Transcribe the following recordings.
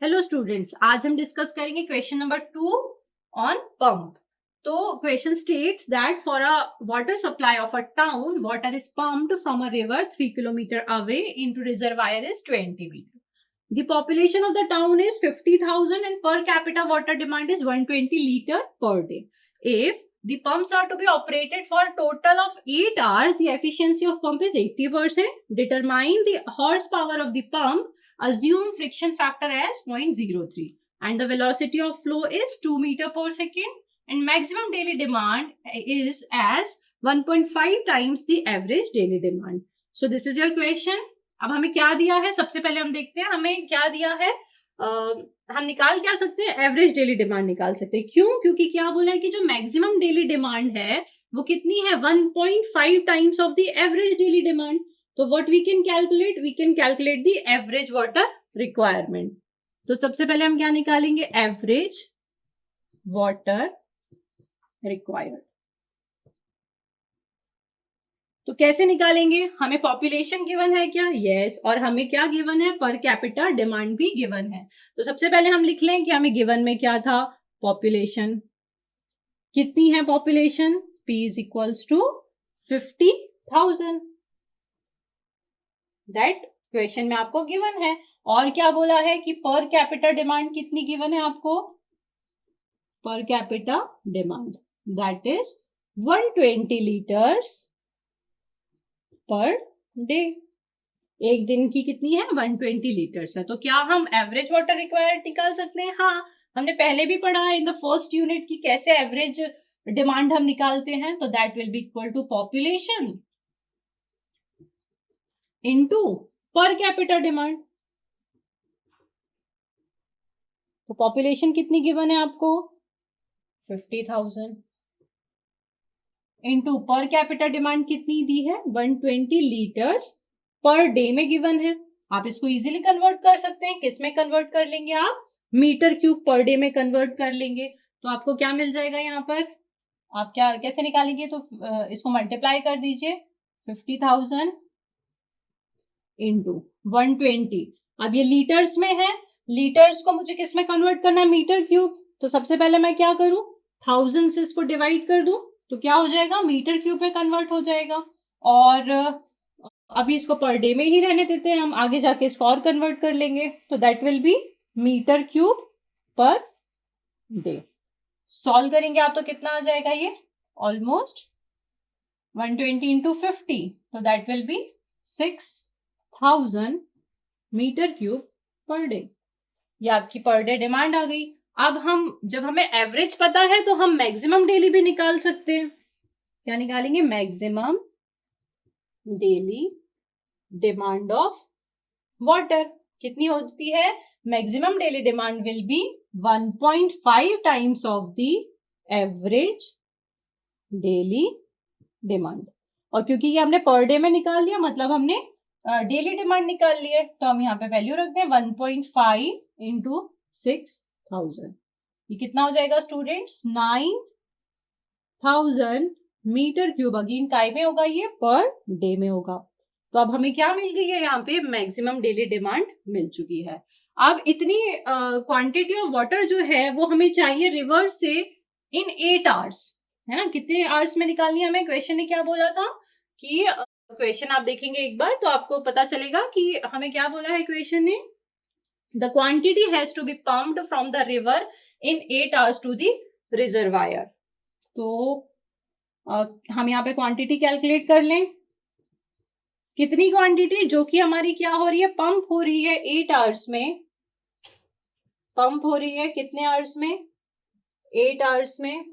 Hello students, आज हम discuss करेंगे क्वेश्चन नंबर 2 ऑन पंप। तो question states that for a water supply of a town water is pumped from a river 3 kilometre away into reservoir is 20 metre. The population of the town is 50,000 and per capita water demand is 120 liter per day. If the pumps are to be operated for a total of 8 hours, the efficiency of pump is 80%. Determine the horsepower of the pump. Assume friction factor as 0.03 and the velocity of flow is 2 meter per second and maximum daily demand is as 1.5 times the average daily demand. So this is your question. अब हमें क्या दिया है, सबसे पहले हम देखते हैं हमें क्या दिया है. हम निकाल क्या सकते हैं, एवरेज डेली डिमांड निकाल सकते हैं. क्यों? क्योंकि क्या बोला है कि जो मैक्सिमम डेली डिमांड है वो कितनी है, 1.5 times of the average daily demand. तो what we can calculate the average water requirement. तो सबसे पहले हम क्या निकालेंगे, एवरेज वाटर रिक्वायर्ड. तो कैसे निकालेंगे, हमें पॉपुलेशन गिवन है क्या, यस, और हमें क्या गिवन है, पर कैपिटा डिमांड भी गिवन है. तो सबसे पहले हम लिख लें कि हमें गिवन में क्या था, पॉपुलेशन. कितनी है population, P is equals to 50,000. That question में आपको गिवन है. और क्या बोला है कि पर कैपिटा डिमांड कितनी गिवन है आपको, पर capita demand that is 120 litres per day. एक दिन की कितनी है, 120 लीटर्स है. तो क्या हम एवरेज वाटर रिक्वायर्ड निकाल सकते हैं? हाँ, हमने पहले भी पढ़ा है इन द फर्स्ट यूनिट की कैसे एवरेज डिमांड हम निकालते हैं. तो that will be equal to population into per capita demand. तो पॉपुलेशन कितनी गिवन है आपको, 50,000 इनटू पर कैपिटा डिमांड कितनी दी है, 120 लीटर्स पर डे में गिवन है. आप इसको इजीली कन्वर्ट कर सकते हैं. किस में कन्वर्ट कर लेंगे आप, मीटर क्यूब पर डे में कन्वर्ट कर लेंगे. तो आपको क्या मिल जाएगा यहाँ पर, आप क्या कैसे निकालेंगे, तो इसको मल्टीप्लाई कर दीजिए, 50,000 इंटू 120. अब ये लीटर्स में है, लीटर्स को मुझे किस में कन्वर्ट करना है, मीटर क्यूब. तो सबसे पहले मैं क्या करूं, 1000 से इसको डिवाइड कर दूं तो क्या हो जाएगा, मीटर क्यूब में कन्वर्ट हो जाएगा. और अभी इसको पर डे में ही रहने देते हैं, हम आगे जाके इसको और कन्वर्ट कर लेंगे. तो that will be metre cube per day. Solve करेंगे आप तो कितना आ जाएगा, ये ऑलमोस्ट 120 इंटू 50, तो that will be 6,000 metre cube per day. ये आपकी पर डे डिमांड आ गई. अब हम जब हमें एवरेज पता है तो हम मैक्सिमम डेली भी निकाल सकते हैं. क्या निकालेंगे, maximum daily demand of water कितनी होती है, maximum daily demand will be 1.5 times of the average daily demand. और क्योंकि ये हमने पर डे में निकाल लिया मतलब हमने डेली डिमांड निकाल ली है, तो हम यहाँ पे वैल्यू रखते हैं 1.5 इंटू 6,000. ये कितना हो जाएगा स्टूडेंट्स, 9,000 मीटर क्यूब. अगेन काय में होगा, ये पर डे में होगा. तो अब हमें क्या मिल गई है, यहाँ पे मैक्सिमम डेली डिमांड मिल चुकी है. अब इतनी क्वांटिटी ऑफ वाटर जो है वो हमें चाहिए रिवर से इन 8 आवर्स, है ना. कितने आवर्स में निकालनी है हमें, क्वेश्चन ने क्या बोला था कि क्वेश्चन आप देखेंगे एक बार तो आपको पता चलेगा कि हमें क्या बोला है क्वेश्चन ने, the quantity has to be pumped from the river in 8 hours to the reservoir. तो हम यहाँ पे क्वांटिटी कैलकुलेट कर लें. कितनी क्वांटिटी, जो कि हमारी क्या हो रही है, पंप हो रही है 8 आवर्स में. पंप हो रही है कितने आवर्स में, 8 आवर्स में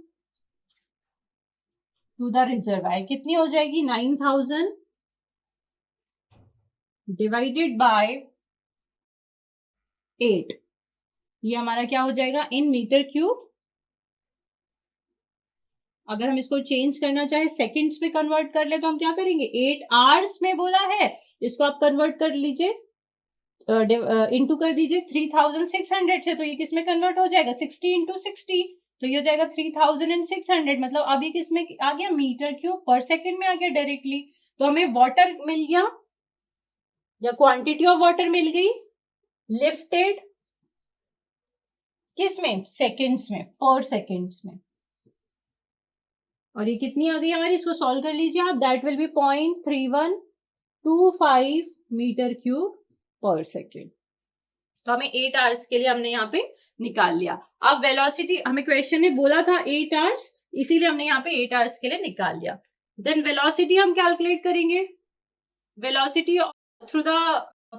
टू द रिजर्वायर. कितनी हो जाएगी, 9,000 डिवाइडेड बाय 8. ये हमारा क्या हो जाएगा, इन मीटर क्यूब. अगर हम इसको चेंज करना चाहे सेकंड्स में कन्वर्ट कर ले तो हम क्या करेंगे, 8 आवर्स में बोला है, इसको आप कन्वर्ट कर लीजिए, इनटू कर दीजिए 3,600 से. तो ये किस में कन्वर्ट हो जाएगा, 60 इंटू 60. तो ये हो जाएगा 3,600. मतलब अभी किस में आ गया, मीटर क्यूब पर सेकंड में आ गया डायरेक्टली. तो हमें वाटर मिल गया या क्वांटिटी ऑफ वाटर मिल गई लिफ्टेड किस में? सेकेंड्स में, पर सेकेंड्स में। और ये कितनी आ गई हमारी, इसको सॉल्व कर लीजिए आप। That will be 0.3125 metre cube per second. तो हमें 8 आवर्स के लिए हमने यहाँ पे निकाल लिया। अब वेलोसिटी, हमें क्वेश्चन ने बोला था 8 आवर्स, इसीलिए हमने यहाँ पे 8 आवर्स के लिए निकाल लिया। देन वेलोसिटी हम कैलकुलेट करेंगे। Velocity through the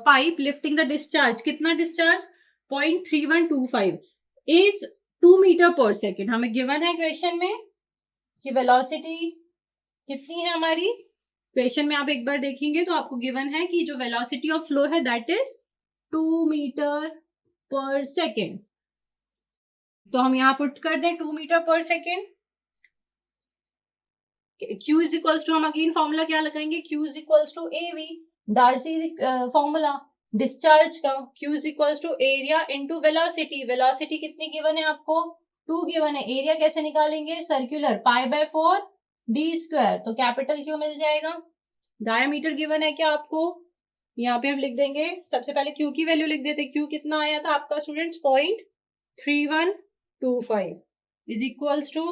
pipe lifting the discharge, कितना discharge? 0.3125 is 2 metre per second. हमें गिवन है क्वेश्चन में कि वेलोसिटी कितनी है हमारी। क्वेश्चन में आप एक बार देखेंगे तो आपको गिवन है कि जो वेलोसिटी ऑफ फ्लो है that is 2 metre per second. तो हम यहां पुट कर दें 2 metre per second. Q is equals to, हम अगेन फॉर्मूला क्या लगाएंगे? Q is equals to AV, Darcy formula discharge का। Q is equals to area into velocity. Velocity कितनी गिवन है आपको? 2 गिवन है। एरिया कैसे निकालेंगे? Circular, π/4 d²। तो कैपिटल Q मिल जाएगा। डायमीटर गिवन है क्या आपको? यहाँ पे हम लिख देंगे, सबसे पहले Q की वैल्यू लिख देते। Q कितना आया था आपका students? 0.3125 is equals to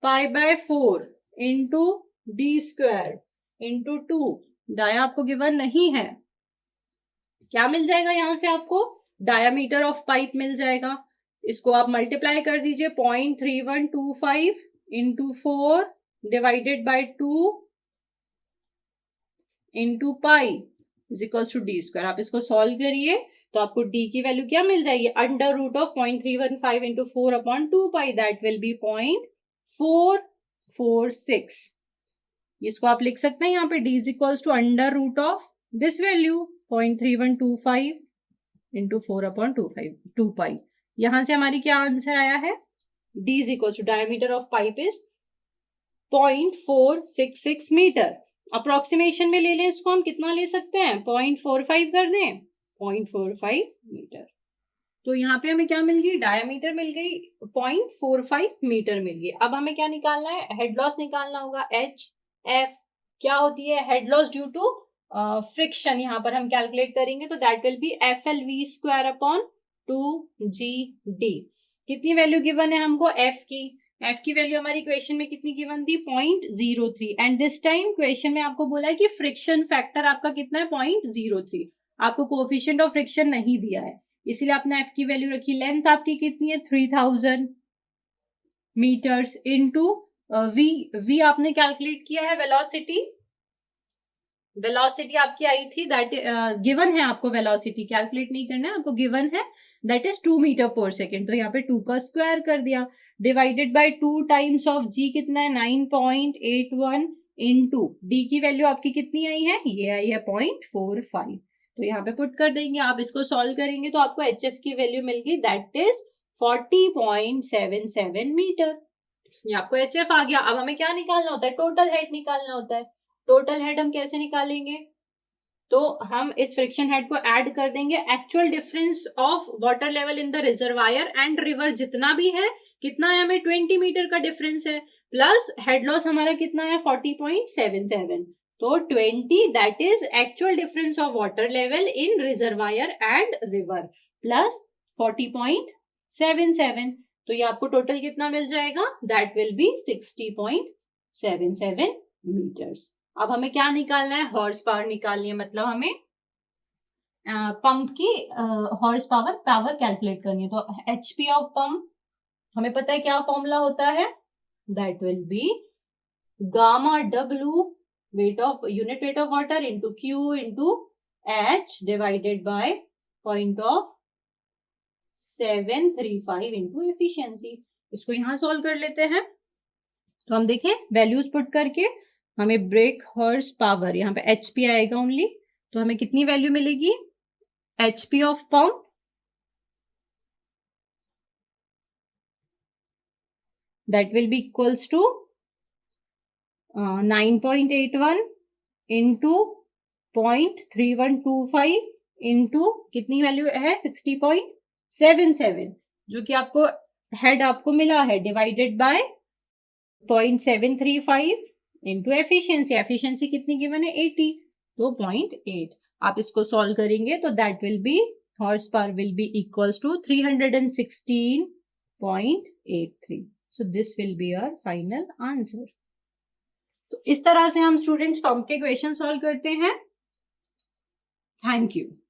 π/4 into d² into 2। Dia आपको गिवन नहीं है। क्या मिल जाएगा यहां से आपको? डायामीटर ऑफ पाइप मिल जाएगा। इसको आप मल्टीप्लाई कर दीजिए, 0.3125 into 4 divided by 2 into pi is equals to d²। आप इसको सॉल्व करिए तो आपको d की वैल्यू क्या मिल जाएगी? Under root of 0.315 into 4/2 pi, that will be 0.446। इसको आप लिख सकते हैं यहाँ पे d is equals to under root of this value 0.3125 into 4/2 pi. यहां से हमारी क्या आंसर आया है? d is equals to diameter of pipe is 0.466 metre. Approximation में ले लें इसको, हम कितना ले सकते हैं? 0.45 कर दें, 0.45 मीटर। तो यहाँ पे हमें क्या मिल गई? डायमीटर मिल गई, 0.45 मीटर मिल गई। अब हमें क्या निकालना है? हेड लॉस निकालना होगा। HF क्या होती है? Head loss due to friction. यहाँ पर हम कैलकुलेट करेंगे तो दैट विल बी FLV²/2GD। कितनी वैल्यू गिवन है हमको F की? F की वैल्यू हमारी क्वेश्चन में कितनी गिवन थी? 0.03। एंड दिस टाइम क्वेश्चन में आपको बोला है कि फ्रिक्शन फैक्टर आपका कितना है? 0.03। आपको कोएफिशिएंट ऑफ फ्रिक्शन नहीं दिया है, इसीलिए आपने F की वैल्यू रखी। लेंथ आपकी कितनी है? 3000 मीटर्स इनटू V आपने कैलकुलेट किया है वेलोसिटी। वेलोसिटी आपकी आई थी, दैट गिवन है आपको। वेलोसिटी कैलकुलेट नहीं करना है आपको, गिवन है that is 2 metre per second. तो यहाँ पे 2 का स्क्वायर कर दिया, divided by 2 times of G कितना है? 9.81 इंटू D की वैल्यू आपकी कितनी आई है? ये आई है 0.45। तो यहाँ पे पुट कर देंगे। आप इसको सॉल्व करेंगे तो आपको HF की वैल्यू मिल गई, दैट इज 40.77 मीटर। ये आपको HF आ गया। अब हमें क्या निकालना होता है? टोटल हेड निकालना होता है। टोटल हेड हम कैसे निकालेंगे? तो हम इस फ्रिक्शन हेड को ऐड कर देंगे actual difference of water level in the reservoir and river, जितना भी है। कितना है? हमें 20 मीटर का डिफरेंस है, प्लस हेड लॉस हमारा कितना है? 40.77। तो 20 that is actual difference of water level in reservoir and river, plus 40.77। तो ये आपको टोटल कितना मिल जाएगा? That will be 60.77 metres. अब हमें क्या निकालना है? हॉर्स पावर निकालनी है, मतलब हमें पंप की हॉर्स पावर कैलकुलेट करनी है। तो HP ऑफ पंप हमें पता है क्या फॉर्मूला होता है? That will B gamma W weight of unit weight of water into Q into H divided by 0.735 into efficiency. इसको यहां सॉल्व कर लेते हैं। तो हम देखें वैल्यूज पुट करके हमें ब्रेक हॉर्स पावर, यहाँ पे HP आएगा ओनली। तो हमें कितनी वैल्यू मिलेगी? HP of pump that will be equals to 9.81 into 0.3125 into कितनी वैल्यू है? 60.77, जो कि आपको हेड आपको मिला है, divided by 0.735 into efficiency. Efficiency कितनी गिवन है? 80, तो 0.8। आप इसको सॉल्व करेंगे तो that will be horse power will be equals to 316.83. So this will be our final answer. तो इस तरह से हम स्टूडेंट्स पंप के क्वेश्चन सॉल्व करते हैं. Thank you.